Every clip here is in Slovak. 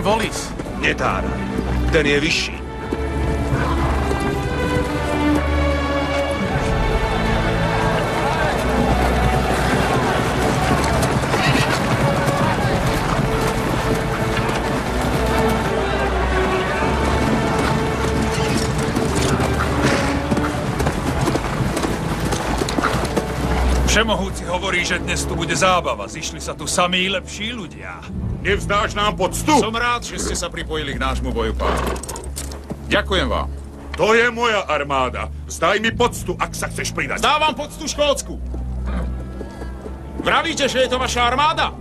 Wallis. Netáraj. Ten je vyšší. Všemohúci hovorí, že dnes tu bude zábava. Zišli sa tu samí lepší ľudia. Nevzdáš nám poctu? Som rád, že ste sa pripojili k nášmu boju, pán. Ďakujem vám. To je moja armáda. Zdaj mi poctu, ak sa chceš pridať. Dávam poctu Škótsku. Vravíte, že je to vaša armáda?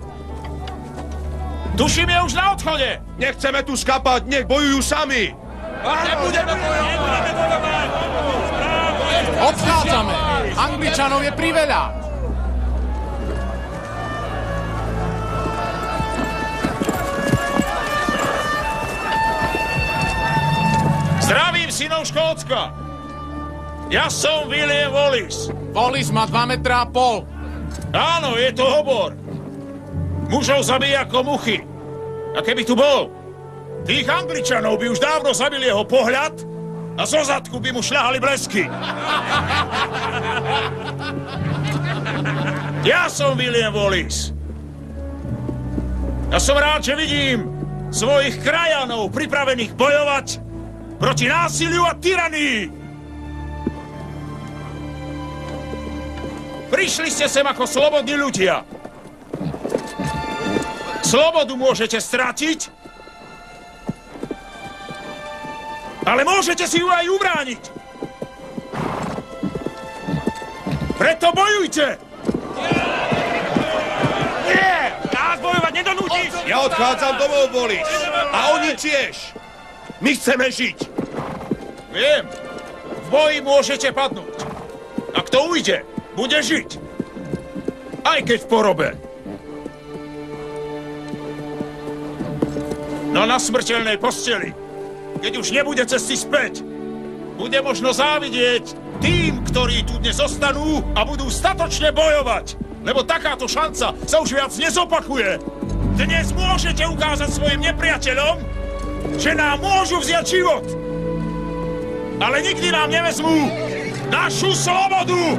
Tuším, je už na odchode. Nechceme tu skapať, nech bojujú sami. Nebudeme bojovať. Odchádzame. Angličanov je priveľa. Zdravím synov Škótska. Ja som William Wallis. Wallis má 2,5 metra. Áno, je to hobor. Mužov zabíja ako muchy. A keby tu bol, tých Angličanov by už dávno zabili jeho pohľad a zo zadku by mu šľahali blesky. Ja som William Wallis. Ja som rád, že vidím svojich krajanov pripravených bojovať proti násiliu a tyranii. Prišli ste sem ako slobodní ľudia. Slobodu môžete stratiť, ale môžete si ju aj ubrániť. Preto bojujte! Nie! Nás bojovať nedonútiš! Ja odchádzam domov, Wallis. A oni tiež. My chceme žiť. Viem, v boji môžete padnúť. A kto ujde, bude žiť. Aj keď v porobe. No na smrteľnej posteli, keď už nebude cesty späť, bude možno závidieť tým, ktorí tu dnes zostanú a budú statočne bojovať. Lebo takáto šanca sa už viac nezopakuje. Dnes môžete ukázať svojim nepriateľom, že nám môžu vziať život. Ale nikdy nám nevezmú našu slobodu!